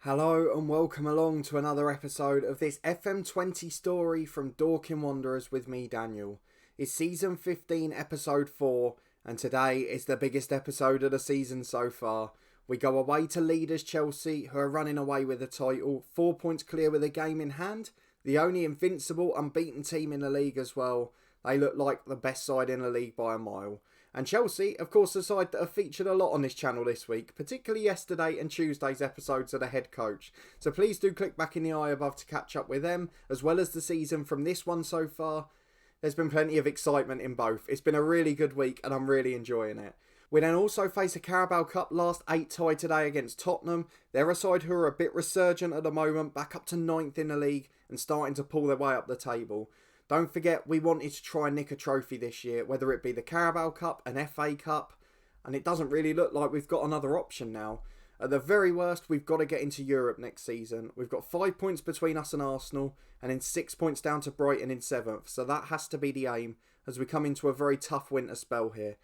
Hello and welcome along to another episode of this FM20 story from Dorking Wanderers with me, Daniel. It's season 15, episode 4, and today is the biggest episode of the season so far. We go away to leaders Chelsea, who are running away with the title, 4 points clear with a game in hand, the only invincible, unbeaten team in the league as well. They look like the best side in the league by a mile. And Chelsea, of course, the side that have featured a lot on this channel this week, particularly yesterday and Tuesday's episodes of the head coach. So please do click back in the eye above to catch up with them, as well as the season from this one so far. There's been plenty of excitement in both. It's been a really good week and I'm really enjoying it. We then also face a Carabao Cup last 8 tie today against Tottenham. They're a side who are a bit resurgent at the moment, back up to 9th in the league and starting to pull their way up the table. Don't forget, we wanted to try and nick a trophy this year, whether it be the Carabao Cup, an FA Cup, and it doesn't really look like we've got another option now. At the very worst, we've got to get into Europe next season. We've got 5 points between us and Arsenal, and then 6 points down to Brighton in 7th, so that has to be the aim as we come into a very tough winter spell here.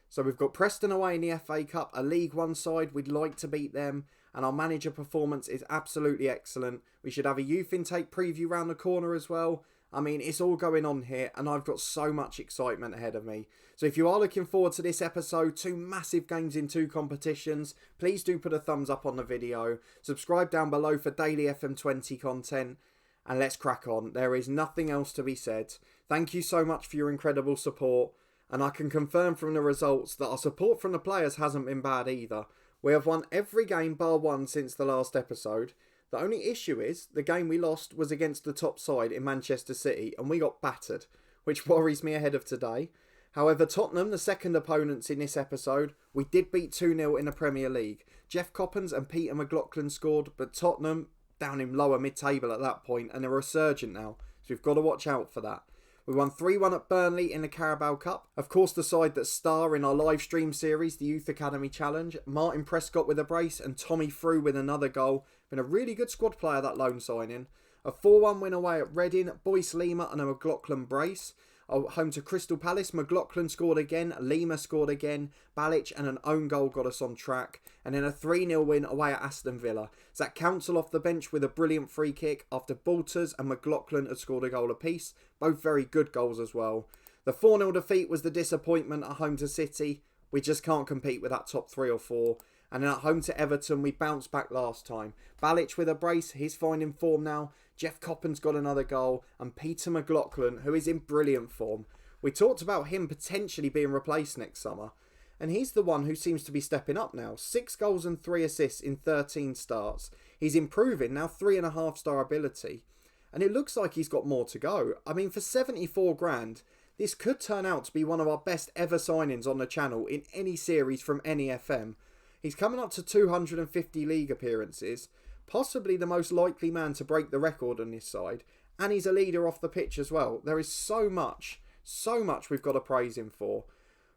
So we've got Preston away in the FA Cup, a League One side, we'd like to beat them, and our manager performance is absolutely excellent. We should have a youth intake preview round the corner as well. I mean, it's all going on here and I've got so much excitement ahead of me. So if you are looking forward to this episode, 2 massive games in 2 competitions, please do put a thumbs up on the video. Subscribe down below for daily FM20 content. And let's crack on. There is nothing else to be said. Thank you so much for your incredible support. And I can confirm from the results that our support from the players hasn't been bad either. We have won every game bar one since the last episode. The only issue is, the game we lost was against the top side in Manchester City and we got battered, which worries me ahead of today. However, Tottenham, the second opponents in this episode, we did beat 2-0 in the Premier League. Jeff Coppens and Peter McLaughlin scored, but Tottenham down in lower mid-table at that point and they're resurgent now, so we've got to watch out for that. We won 3-1 at Burnley in the Carabao Cup. Of course, the side that star in our live stream series, the Youth Academy Challenge. Martin Prescott with a brace and Tommy Frew with another goal. Been a really good squad player, that loan signing. A 4-1 win away at Reading. Boyce Lima and a McLaughlin brace. Home to Crystal Palace, McLaughlin scored again, Lima scored again, Balic and an own goal got us on track, and then a 3-0 win away at Aston Villa. Zach Council off the bench with a brilliant free kick after Balters and McLaughlin had scored a goal apiece, both very good goals as well. The 4-0 defeat was the disappointment at home to City. We just can't compete with that top 3 or 4. And then at home to Everton, we bounced back last time. Balic with a brace, he's finding form now. Jeff Coppens got another goal. And Peter McLaughlin, who is in brilliant form. We talked about him potentially being replaced next summer. And he's the one who seems to be stepping up now. 6 goals and 3 assists in 13 starts. He's improving, now 3.5 star ability. And it looks like he's got more to go. I mean, for 74 grand, this could turn out to be one of our best ever signings on the channel in any series from any FM. He's coming up to 250 league appearances, possibly the most likely man to break the record on this side, and he's a leader off the pitch as well. There is so much we've got to praise him for.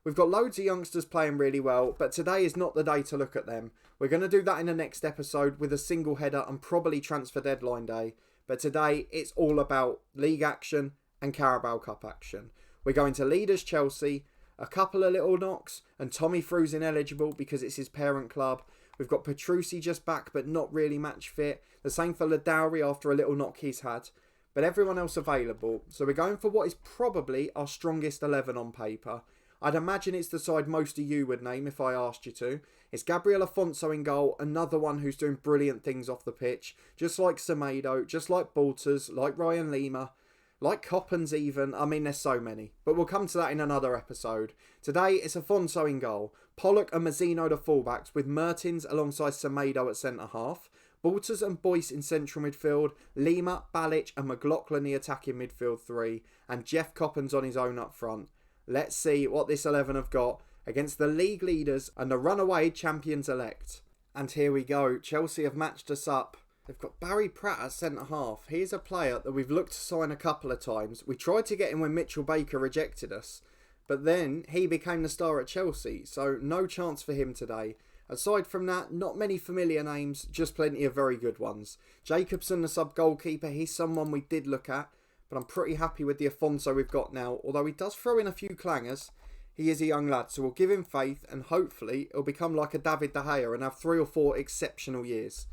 We've got loads of youngsters playing really well, but today is not the day to look at them. We're going to do that in the next episode with a single header and probably transfer deadline day, but today it's all about league action and Carabao Cup action. We're going to leaders Chelsea, a couple of little knocks, and Tommy Frew's ineligible because it's his parent club. We've got Petrucci just back but not really match fit. The same for Ladowry after a little knock he's had. But everyone else available. So we're going for what is probably our strongest 11 on paper. I'd imagine it's the side most of you would name if I asked you to. It's Gabriel Afonso in goal, another one who's doing brilliant things off the pitch. Just like Semedo, just like Balters, like Ryan Lima. Like Coppens even. I mean, there's so many. But we'll come to that in another episode. Today, it's Afonso in goal. Pollock and Mazzino the fullbacks, with Mertens alongside Semedo at centre-half. Balters and Boyce in central midfield. Lima, Balic and McLaughlin the attacking midfield 3. And Jeff Coppens on his own up front. Let's see what this 11 have got against the league leaders and the runaway champions-elect. And here we go. Chelsea have matched us up. They've got Barry Pratt at centre-half. He's a player that we've looked to sign a couple of times. We tried to get him when Mitchell Baker rejected us. But then he became the star at Chelsea, so no chance for him today. Aside from that, not many familiar names, just plenty of very good ones. Jacobson, the sub-goalkeeper, he's someone we did look at. But I'm pretty happy with the Afonso we've got now. Although he does throw in a few clangers, he is a young lad, so we'll give him faith and hopefully he'll become like a David De Gea and have 3 or 4 exceptional years.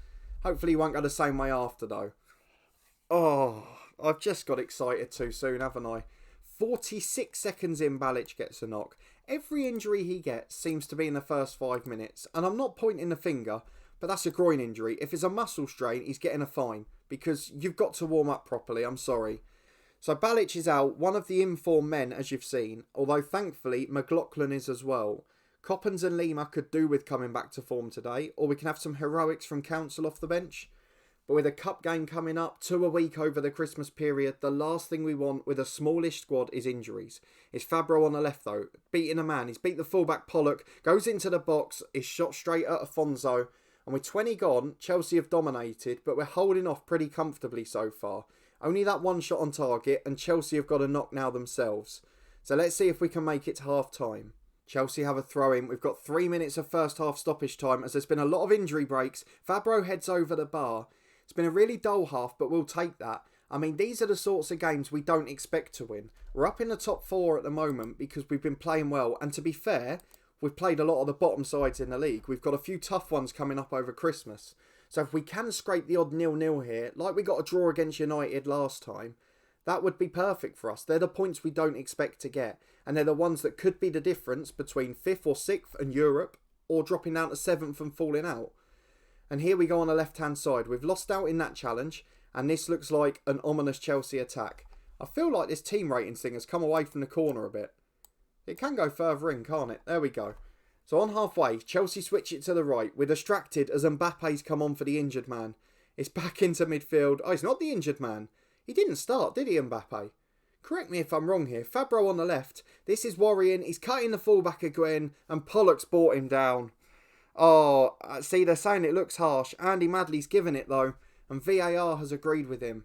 Hopefully he won't go the same way after though. Oh, I've just got excited too soon, haven't I? 46 seconds in, Balic gets a knock. Every injury he gets seems to be in the first 5 minutes. And I'm not pointing the finger, but that's a groin injury. If it's a muscle strain, he's getting a fine. Because you've got to warm up properly, I'm sorry. So Balic is out, one of the informed men, as you've seen. Although thankfully, McLaughlin is as well. Coppens and Lima could do with coming back to form today. Or we can have some heroics from Council off the bench. But with a cup game coming up, 2 a week over the Christmas period, the last thing we want with a smallish squad is injuries. It's Fabro on the left though, beating a man. He's beat the fullback Pollock, goes into the box, is shot straight at Afonso. And with 20 gone, Chelsea have dominated, but we're holding off pretty comfortably so far. Only that one shot on target, and Chelsea have got a knock now themselves. So let's see if we can make it to half time. Chelsea have a throw in. We've got 3 minutes of first half stoppage time as there's been a lot of injury breaks. Fabro heads over the bar. It's been a really dull half, but we'll take that. I mean, these are the sorts of games we don't expect to win. We're up in the top 4 at the moment because we've been playing well. And to be fair, we've played a lot of the bottom sides in the league. We've got a few tough ones coming up over Christmas. So if we can scrape the odd 0-0 here, like we got a draw against United last time, that would be perfect for us. They're the points we don't expect to get. And they're the ones that could be the difference between 5th or 6th and Europe, or dropping down to 7th and falling out. And here we go on the left-hand side. We've lost out in that challenge, and this looks like an ominous Chelsea attack. I feel like this team ratings thing has come away from the corner a bit. It can go further in, can't it? There we go. So on halfway, Chelsea switch it to the right. We're distracted as Mbappe's come on for the injured man. It's back into midfield. Oh, he's not the injured man. He didn't start, did he, Mbappe? Correct me if I'm wrong here. Fabro on the left. This is worrying. He's cutting the fullback again, and Pollock's brought him down. Oh, see, they're saying it looks harsh. Andy Madley's given it, though, and VAR has agreed with him.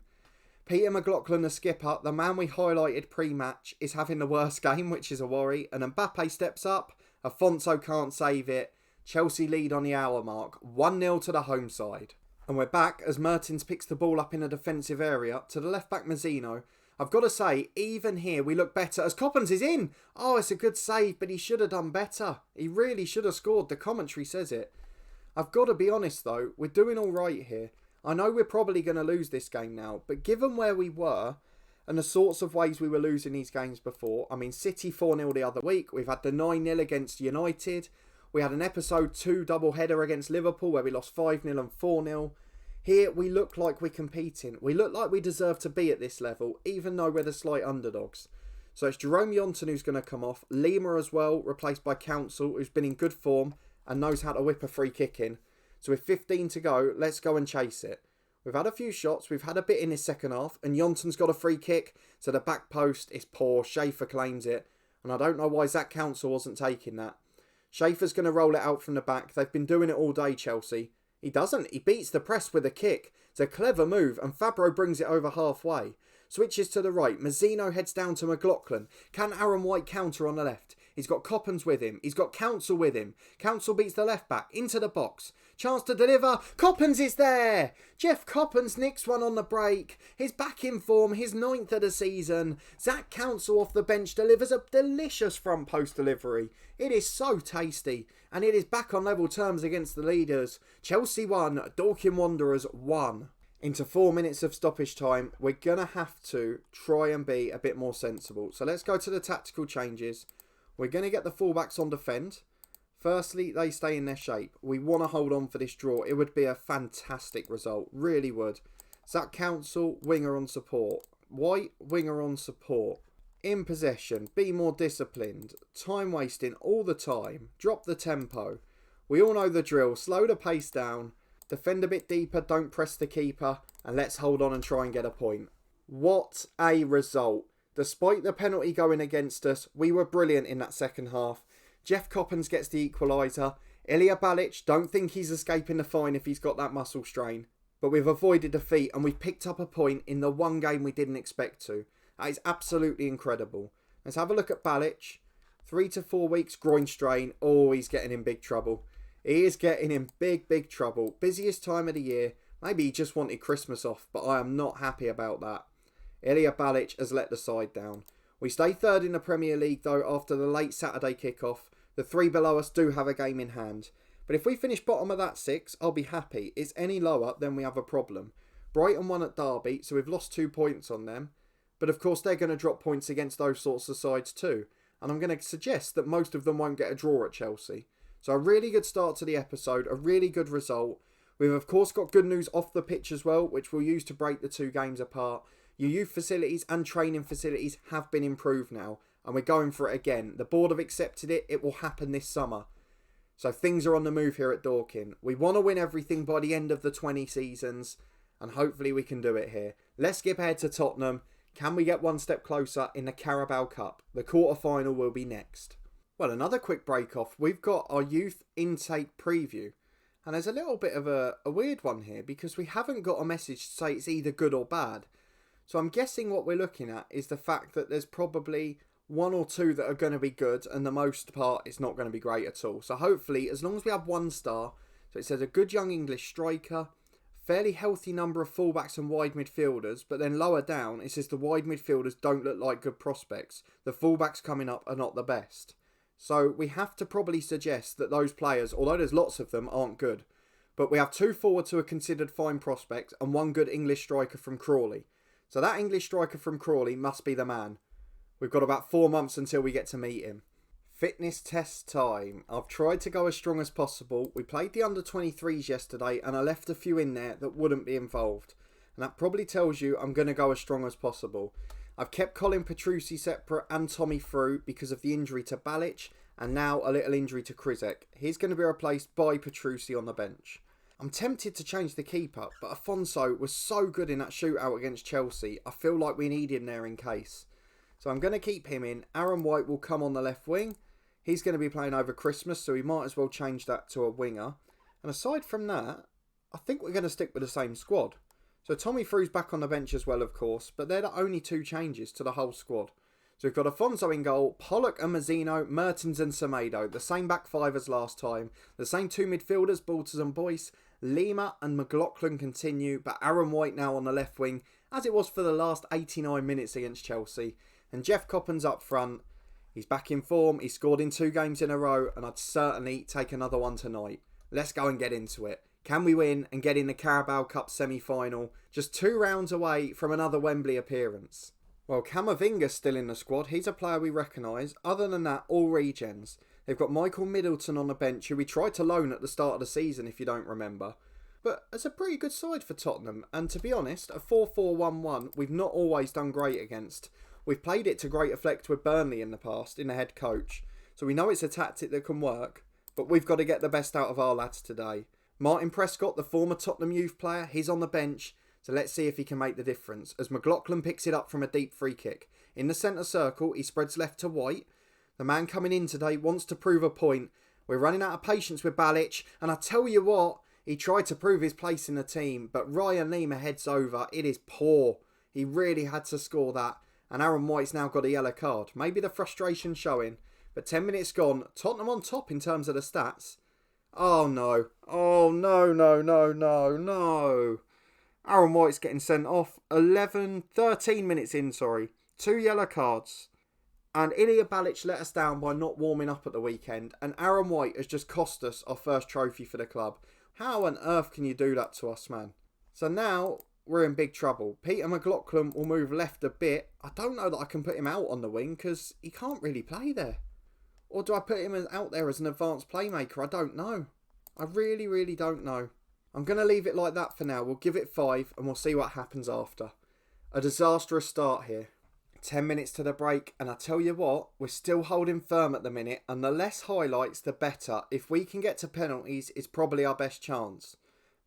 Peter McLaughlin, the skipper, the man we highlighted pre-match, is having the worst game, which is a worry. And Mbappe steps up. Afonso can't save it. Chelsea lead on the hour mark. 1-0 to the home side. And we're back as Mertens picks the ball up in a defensive area to the left-back Mazzino. I've got to say, even here, we look better as Coppens is in. Oh, it's a good save, but he should have done better. He really should have scored. The commentary says it. I've got to be honest, though. We're doing all right here. I know we're probably going to lose this game now, but given where we were and the sorts of ways we were losing these games before, I mean, City 4-0 the other week. We've had the 9-0 against United. We had an episode 2 double-header against Liverpool where we lost 5-0 and 4-0. Here, we look like we're competing. We look like we deserve to be at this level, even though we're the slight underdogs. So it's Jerome Yonton who's going to come off. Lima as well, replaced by Council, who's been in good form and knows how to whip a free kick in. So with 15 to go, let's go and chase it. We've had a few shots. We've had a bit in this second half. And Yonton's got a free kick. So the back post is poor. Schaefer claims it. And I don't know why Zach Council wasn't taking that. Schaefer's going to roll it out from the back. They've been doing it all day, Chelsea. He doesn't. He beats the press with a kick. It's a clever move, and Fabro brings it over halfway. Switches to the right. Mazzino heads down to McLaughlin. Can Aaron White counter on the left? He's got Coppens with him. He's got Council with him. Council beats the left back. Into the box. Chance to deliver. Coppens is there. Jeff Coppens nicks one on the break. He's back in form. His 9th of the season. Zach Council off the bench delivers a delicious front post delivery. It is so tasty. And it is back on level terms against the leaders. Chelsea 1. Dorking Wanderers 1. Into 4 minutes of stoppage time. We're going to have to try and be a bit more sensible. So let's go to the tactical changes. We're going to get the fullbacks on defend. Firstly, they stay in their shape. We want to hold on for this draw. It would be a fantastic result. Really would. Zach Council, winger on support. White, winger on support. In possession, be more disciplined. Time wasting all the time. Drop the tempo. We all know the drill. Slow the pace down. Defend a bit deeper. Don't press the keeper. And let's hold on and try and get a point. What a result. Despite the penalty going against us, we were brilliant in that second half. Jeff Coppens gets the equaliser. Ilya Balic, don't think he's escaping the fine if he's got that muscle strain. But we've avoided defeat and we've picked up a point in the one game we didn't expect to. That is absolutely incredible. Let's have a look at Balic. 3 to 4 weeks groin strain. Oh, he's getting in big trouble. He is getting in big trouble. Busiest time of the year. Maybe he just wanted Christmas off, but I am not happy about that. Ilya Balic has let the side down. We stay third in the Premier League though after the late Saturday kickoff. The 3 below us do have a game in hand. But if we finish bottom of that 6, I'll be happy. It's any lower, then we have a problem. Brighton won at Derby, so we've lost 2 points on them. But of course, they're going to drop points against those sorts of sides too. And I'm going to suggest that most of them won't get a draw at Chelsea. So a really good start to the episode, a really good result. We've of course got good news off the pitch as well, which we'll use to break the 2 games apart. Your youth facilities and training facilities have been improved now, and we're going for it again. The board have accepted it. It will happen this summer. So things are on the move here at Dorking. We want to win everything by the end of the 20 seasons, and hopefully we can do it here. Let's skip ahead to Tottenham. Can we get one step closer in the Carabao Cup? The quarter-final will be next. Well, another quick break off. We've got our youth intake preview. And there's a little bit of a weird one here because we haven't got a message to say it's either good or bad. So I'm guessing what we're looking at is the fact that there's probably 1 or 2 that are going to be good, and the most part it's not going to be great at all. So hopefully, as long as we have 1 star, so it says a good young English striker, fairly healthy number of fullbacks and wide midfielders, but then lower down it says the wide midfielders don't look like good prospects. The fullbacks coming up are not the best. So we have to probably suggest that those players, although there's lots of them, aren't good. But we have 2 forwards who are considered fine prospects and 1 good English striker from Crawley. So that English striker from Crawley must be the man. We've got about 4 months until we get to meet him. Fitness test time. I've tried to go as strong as possible. We played the under-23s yesterday and I left a few in there that wouldn't be involved. And that probably tells you I'm going to go as strong as possible. I've kept Colin Petrucci separate and Tommy through because of the injury to Balic and now a little injury to Krizek. He's going to be replaced by Petrucci on the bench. I'm tempted to change the keeper, but Afonso was so good in that shootout against Chelsea. I feel like we need him there in case. So I'm going to keep him in. Aaron White will come on the left wing. He's going to be playing over Christmas, so we might as well change that to a winger. And aside from that, I think we're going to stick with the same squad. So Tommy Fru's back on the bench as well, of course, but they're the only 2 changes to the whole squad. So we've got Afonso in goal, Pollock and Mazzino, Mertens and Semedo, the same back 5 as last time, the same 2 midfielders, Balters and Boyce, Lima and McLaughlin continue, but Aaron White now on the left wing, as it was for the last 89 minutes against Chelsea. And Jeff Coppen's up front. He's back in form, he's scored in 2 games in a row, and I'd certainly take another one tonight. Let's go and get into it. Can we win and get in the Carabao Cup semi-final? Just 2 rounds away from another Wembley appearance. Well, Camavinga's still in the squad. He's a player we recognise. Other than that, all regens. They've got Michael Middleton on the bench, who we tried to loan at the start of the season, if you don't remember. But it's a pretty good side for Tottenham. And to be honest, a 4-4-1-1 we've not always done great against. We've played it to great effect with Burnley in the past, in the head coach. So we know it's a tactic that can work. But we've got to get the best out of our lads today. Martin Prescott, the former Tottenham youth player, he's on the bench. So let's see if he can make the difference. As McLaughlin picks it up from a deep free kick. In the centre circle, he spreads left to White. The man coming in today wants to prove a point. We're running out of patience with Balic. And I tell you what, he tried to prove his place in the team. But Ryan Lima heads over. It is poor. He really had to score that. And Aaron White's now got a yellow card. Maybe the frustration showing. But 10 minutes gone. Tottenham on top in terms of the stats. Oh no. Oh no, no, no, no, no. Aaron White's getting sent off. 13 minutes in, sorry. 2 yellow cards. And Ilya Balic let us down by not warming up at the weekend. And Aaron White has just cost us our first trophy for the club. How on earth can you do that to us, man? So now we're in big trouble. Peter McLaughlin will move left a bit. I don't know that I can put him out on the wing because he can't really play there. Or do I put him out there as an advanced playmaker? I don't know. I really, really don't know. I'm going to leave it like that for now. We'll give it 5 and we'll see what happens after. A disastrous start here. 10 minutes to the break, and I tell you what, we're still holding firm at the minute, and the less highlights the better. If we can get to penalties, it's probably our best chance.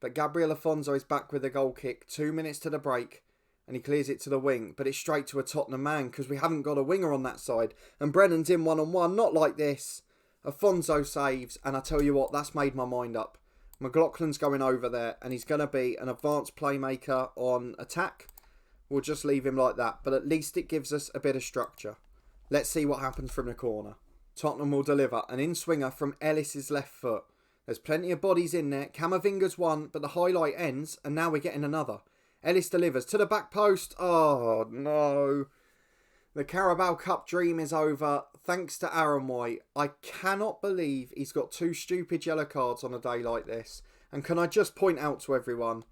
But Gabriel Afonso is back with a goal kick. 2 minutes to the break, and he clears it to the wing, but it's straight to a Tottenham man because we haven't got a winger on that side. And Brennan's in one-on-one, not like this. Afonso saves, and I tell you what, that's made my mind up. McLaughlin's going over there, and he's going to be an advanced playmaker on attack. We'll just leave him like that, but at least it gives us a bit of structure. Let's see what happens from the corner. Tottenham will deliver an in-swinger from Ellis's left foot. There's plenty of bodies in there. Camavinga's one, but the highlight ends, and now we're getting another. Ellis delivers to the back post. Oh, no. The Carabao Cup dream is over, thanks to Aaron White. I cannot believe he's got 2 stupid yellow cards on a day like this. And can I just point out to everyone,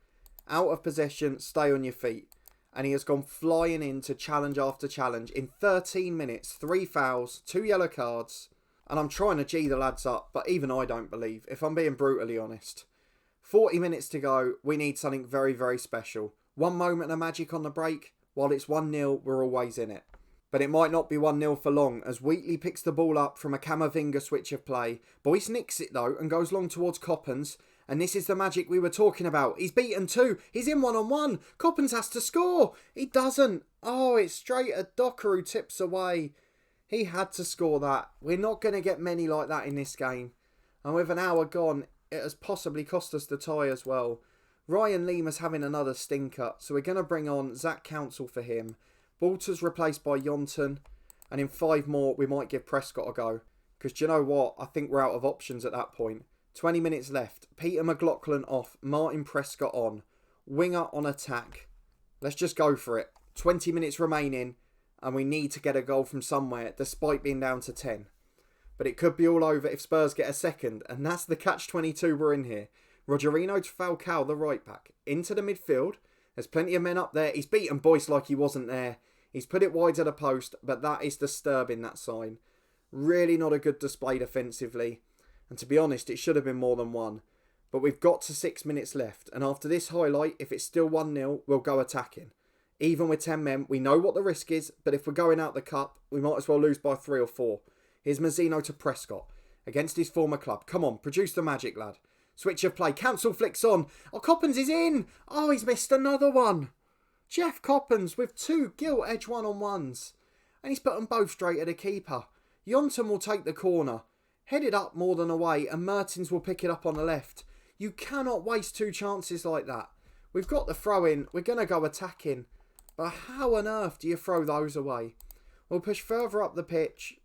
out of possession, stay on your feet. And he has gone flying into challenge after challenge. In 13 minutes, 3 fouls, 2 yellow cards. And I'm trying to G the lads up, but even I don't believe, if I'm being brutally honest. 40 minutes to go, we need something very, very special. One moment of magic on the break, while it's 1-0, we're always in it. But it might not be 1-0 for long, as Wheatley picks the ball up from a Camavinga switch of play. Boyce nicks it though, and goes long towards Coppens. And this is the magic we were talking about. He's beaten 2. He's in 1-on-1. Coppens has to score. He doesn't. Oh, it's straight at Docker who tips away. He had to score that. We're not going to get many like that in this game. And with an hour gone, it has possibly cost us the tie as well. Ryan Lima's having another stinker, so we're going to bring on Zach Council for him. Balter's replaced by Yonton, and in 5 more, we might give Prescott a go. Because do you know what? I think we're out of options at that point. 20 minutes left. Peter McLaughlin off, Martin Prescott on. Winger on attack. Let's just go for it. 20 minutes remaining, and we need to get a goal from somewhere, despite being down to 10. But it could be all over if Spurs get a second, and that's the catch-22 we're in here. Rogerino to Falcao, the right back. Into the midfield. There's plenty of men up there. He's beaten Boyce like he wasn't there. He's put it wide at a post, but that is disturbing, that sign. Really not a good display defensively. And to be honest, it should have been more than 1. But we've got to 6 minutes left. And after this highlight, if it's still 1-0, we'll go attacking. Even with 10 men, we know what the risk is. But if we're going out the cup, we might as well lose by 3 or 4. Here's Mazzino to Prescott. Against his former club. Come on, produce the magic, lad. Switch of play. Council flicks on. Oh, Coppens is in. Oh, he's missed another one. Jeff Coppens with 2 gilt edge 1-on-1s. And he's put them both straight at the keeper. Yonton will take the corner. Headed up more than away, and Mertens will pick it up on the left. You cannot waste 2 chances like that. We've got the throw in. We're going to go attacking. But how on earth do you throw those away? We'll push further up the pitch.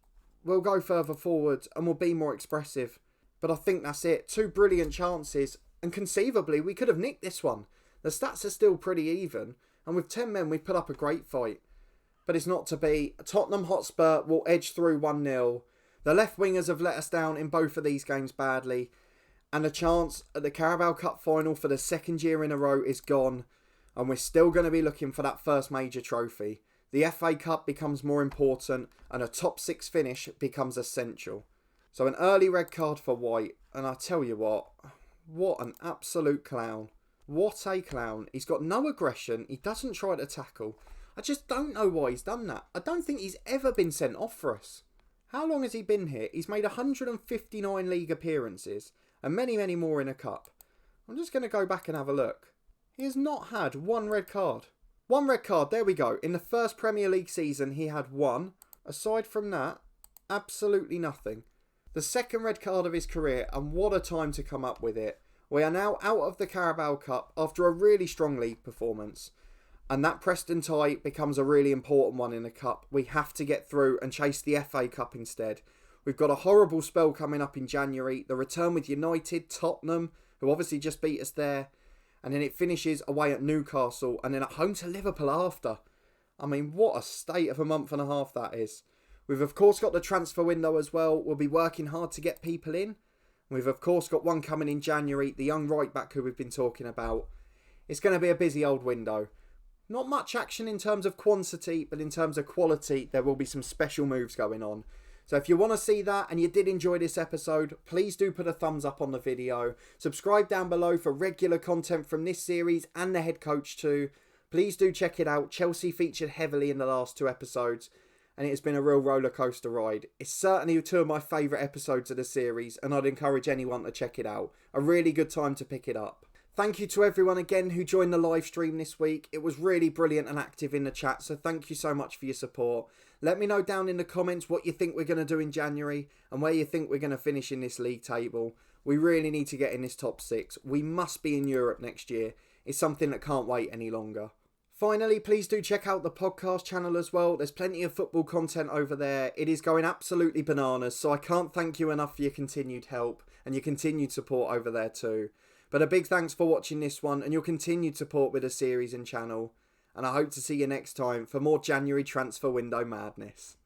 We'll go further forward and we'll be more expressive. But I think that's it. 2 brilliant chances. And conceivably, we could have nicked this one. The stats are still pretty even. And with 10 men, we've put up a great fight. But it's not to be. Tottenham Hotspur will edge through 1-0. The left wingers have let us down in both of these games badly. And the chance at the Carabao Cup final for the 2nd year in a row is gone. And we're still going to be looking for that first major trophy. The FA Cup becomes more important and a top 6 finish becomes essential. So an early red card for White. And I tell you what an absolute clown. What a clown. He's got no aggression. He doesn't try to tackle. I just don't know why he's done that. I don't think he's ever been sent off for us. How long has he been here? He's made 159 league appearances and many, many more in a cup. I'm just going to go back and have a look. He has not had 1 red card. 1 red card, there we go. In the first Premier League season, he had 1. Aside from that, absolutely nothing. The 2nd red card of his career, and what a time to come up with it. We are now out of the Carabao Cup after a really strong league performance. And that Preston tie becomes a really important one in the Cup. We have to get through and chase the FA Cup instead. We've got a horrible spell coming up in January. The return with United, Tottenham, who obviously just beat us there. And then it finishes away at Newcastle and then at home to Liverpool after. I mean, what a state of a month and a half that is. We've of course got the transfer window as well. We'll be working hard to get people in. We've of course got one coming in January, the young right back who we've been talking about. It's going to be a busy old window. Not much action in terms of quantity, but in terms of quality, there will be some special moves going on. So if you want to see that and you did enjoy this episode, please do put a thumbs up on the video. Subscribe down below for regular content from this series and the head coach too. Please do check it out. Chelsea featured heavily in the last 2 episodes and it has been a real roller coaster ride. It's certainly 2 of my favourite episodes of the series and I'd encourage anyone to check it out. A really good time to pick it up. Thank you to everyone again who joined the live stream this week. It was really brilliant and active in the chat, so thank you so much for your support. Let me know down in the comments what you think we're going to do in January and where you think we're going to finish in this league table. We really need to get in this top 6. We must be in Europe next year. It's something that can't wait any longer. Finally, please do check out the podcast channel as well. There's plenty of football content over there. It is going absolutely bananas, so I can't thank you enough for your continued help and your continued support over there too. But a big thanks for watching this one and your continued support with the series and channel. and I hope to see you next time for more January transfer window madness.